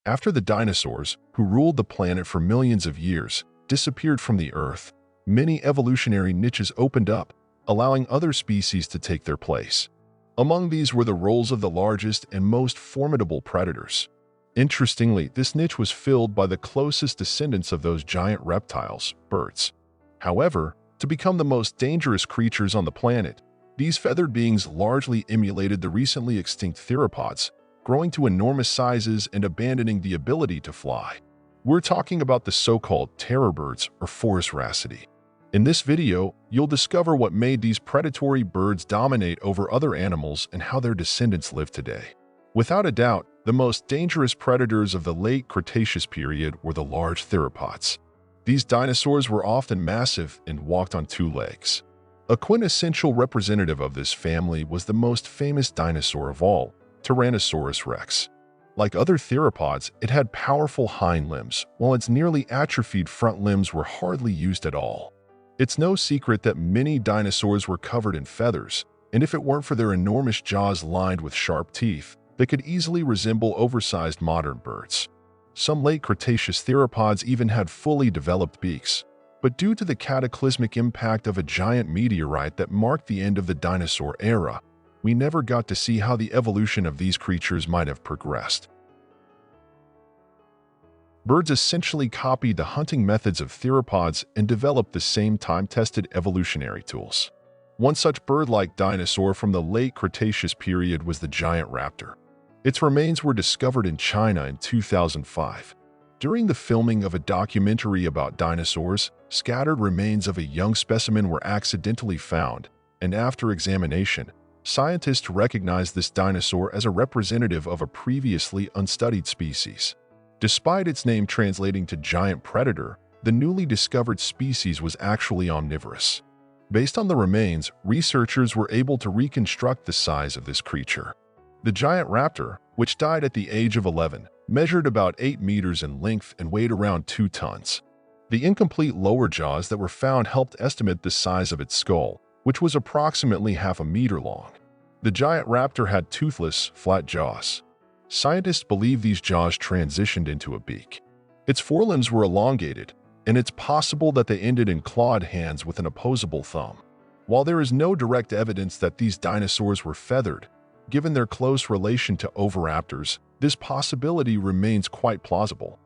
After the dinosaurs, who ruled the planet for millions of years, disappeared from the Earth, many evolutionary niches opened up, allowing other species to take their place. Among these were the roles of the largest and most formidable predators. Interestingly, this niche was filled by the closest descendants of those giant reptiles, birds. However, to become the most dangerous creatures on the planet, these feathered beings largely emulated the recently extinct theropods, growing to enormous sizes and abandoning the ability to fly. We're talking about the so-called terror birds or phararacas. In this video, you'll discover what made these predatory birds dominate over other animals and how their descendants live today. Without a doubt, the most dangerous predators of the late Cretaceous period were the large theropods. These dinosaurs were often massive and walked on two legs. A quintessential representative of this family was the most famous dinosaur of all, Tyrannosaurus rex. Like other theropods, it had powerful hind limbs, while its nearly atrophied front limbs were hardly used at all. It's no secret that many dinosaurs were covered in feathers, and if it weren't for their enormous jaws lined with sharp teeth, they could easily resemble oversized modern birds. Some late Cretaceous theropods even had fully developed beaks, but due to the cataclysmic impact of a giant meteorite that marked the end of the dinosaur era, we never got to see how the evolution of these creatures might have progressed. Birds essentially copied the hunting methods of theropods and developed the same time-tested evolutionary tools. One such bird-like dinosaur from the late Cretaceous period was the giant raptor. Its remains were discovered in China in 2005. During the filming of a documentary about dinosaurs, scattered remains of a young specimen were accidentally found, and after examination, scientists recognized this dinosaur as a representative of a previously unstudied species. Despite its name translating to giant predator, the newly discovered species was actually omnivorous. Based on the remains, researchers were able to reconstruct the size of this creature. The giant raptor, which died at the age of 11, measured about 8 meters in length and weighed around 2 tons. The incomplete lower jaws that were found helped estimate the size of its skull, which was approximately half a meter long. The giant raptor had toothless, flat jaws. Scientists believe these jaws transitioned into a beak. Its forelimbs were elongated, and it's possible that they ended in clawed hands with an opposable thumb. While there is no direct evidence that these dinosaurs were feathered, given their close relation to oviraptors, this possibility remains quite plausible.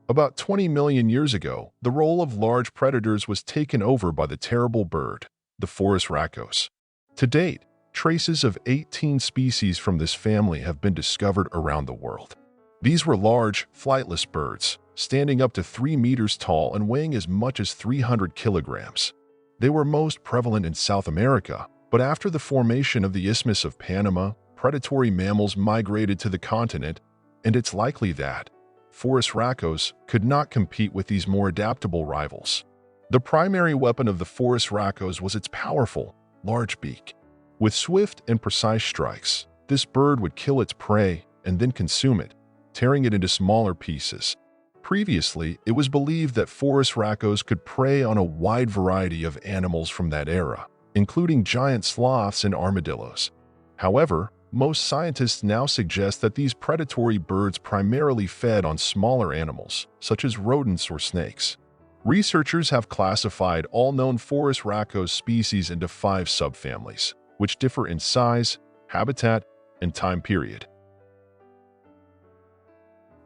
About 20 million years ago, the role of large predators was taken over by the terrible bird, the phararacas. To date, traces of 18 species from this family have been discovered around the world. These were large, flightless birds, standing up to 3 meters tall and weighing as much as 300 kilograms. They were most prevalent in South America, but after the formation of the Isthmus of Panama, predatory mammals migrated to the continent, and it's likely that phararacas could not compete with these more adaptable rivals. The primary weapon of the phararacas was its powerful, large beak. With swift and precise strikes, this bird would kill its prey and then consume it, tearing it into smaller pieces. Previously, it was believed that phararacas could prey on a wide variety of animals from that era, including giant sloths and armadillos. However, most scientists now suggest that these predatory birds primarily fed on smaller animals, such as rodents or snakes. Researchers have classified all known phararacas species into 5 subfamilies, which differ in size, habitat, and time period.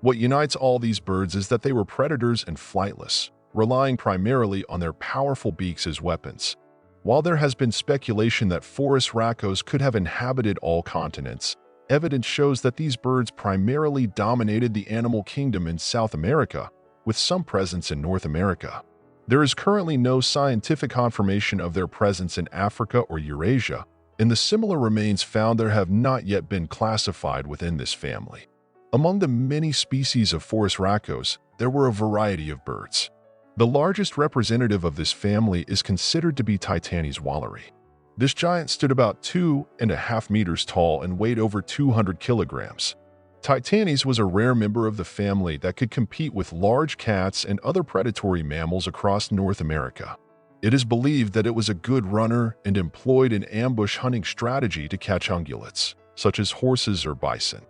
What unites all these birds is that they were predators and flightless, relying primarily on their powerful beaks as weapons. While there has been speculation that phararacas could have inhabited all continents, evidence shows that these birds primarily dominated the animal kingdom in South America, with some presence in North America. There is currently no scientific confirmation of their presence in Africa or Eurasia, and the similar remains found there have not yet been classified within this family. Among the many species of phararacas, there were a variety of birds. The largest representative of this family is considered to be Titanes walleri. This giant stood about 2.5 meters tall and weighed over 200 kilograms. Titanes was a rare member of the family that could compete with large cats and other predatory mammals across North America. It is believed that it was a good runner and employed an ambush hunting strategy to catch ungulates, such as horses or bison.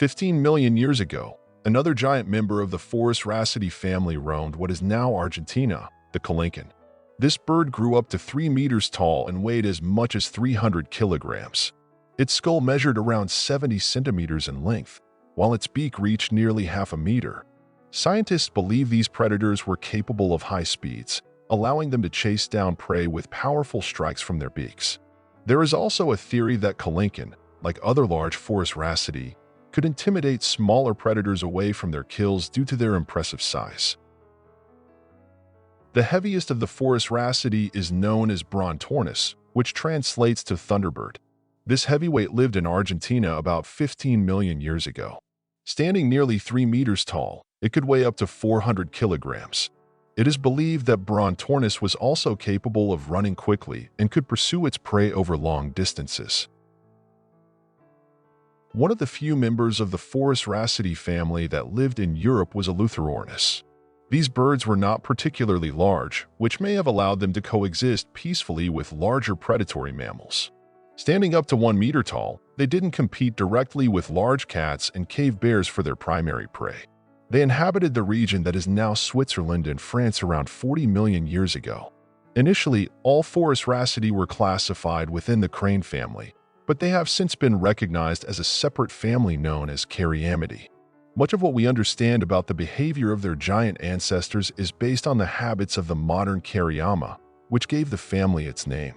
15 million years ago, another giant member of the phararacaceae family roamed what is now Argentina, the calincan. This bird grew up to 3 meters tall and weighed as much as 300 kilograms. Its skull measured around 70 centimeters in length, while its beak reached nearly half a meter. Scientists believe these predators were capable of high speeds, allowing them to chase down prey with powerful strikes from their beaks. There is also a theory that calincan, like other large phararacaceae, could intimidate smaller predators away from their kills due to their impressive size. The heaviest of the phararacaceae is known as brontornis, which translates to thunderbird. This heavyweight lived in Argentina about 15 million years ago. Standing nearly 3 meters tall, it could weigh up to 400 kilograms. It is believed that brontornis was also capable of running quickly and could pursue its prey over long distances. One of the few members of the phararacaceae family that lived in Europe was Eleutheriornis. These birds were not particularly large, which may have allowed them to coexist peacefully with larger predatory mammals. Standing up to 1 meter tall, they didn't compete directly with large cats and cave bears for their primary prey. They inhabited the region that is now Switzerland and France around 40 million years ago. Initially, all phararacaceae were classified within the crane family, but they have since been recognized as a separate family known as Cariamidae. Much of what we understand about the behavior of their giant ancestors is based on the habits of the modern Cariama, which gave the family its name.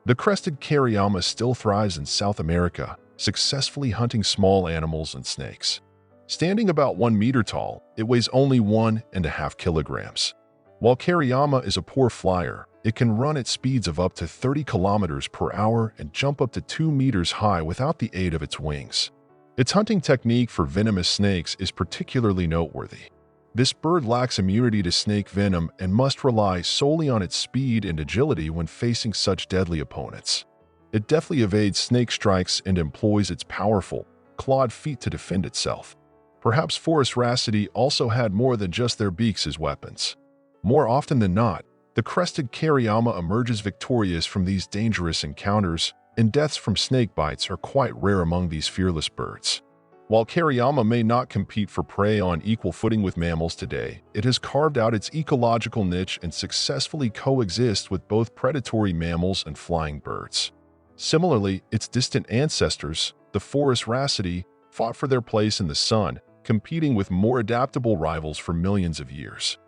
The crested Cariama still thrives in South America, successfully hunting small animals and snakes. Standing about 1 meter tall, it weighs only 1.5 kilograms. While Cariama is a poor flyer, it can run at speeds of up to 30 kilometers per hour and jump up to 2 meters high without the aid of its wings. Its hunting technique for venomous snakes is particularly noteworthy. This bird lacks immunity to snake venom and must rely solely on its speed and agility when facing such deadly opponents. It deftly evades snake strikes and employs its powerful, clawed feet to defend itself. Perhaps phararacaceae also had more than just their beaks as weapons. More often than not, the crested Cariama emerges victorious from these dangerous encounters, and deaths from snake bites are quite rare among these fearless birds. While Cariama may not compete for prey on equal footing with mammals today, it has carved out its ecological niche and successfully coexists with both predatory mammals and flying birds. Similarly, its distant ancestors, the phararacaceae, fought for their place in the sun, competing with more adaptable rivals for millions of years.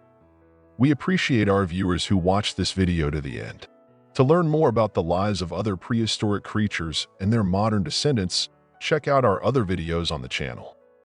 We appreciate our viewers who watched this video to the end. To learn more about the lives of other prehistoric creatures and their modern descendants, check out our other videos on the channel.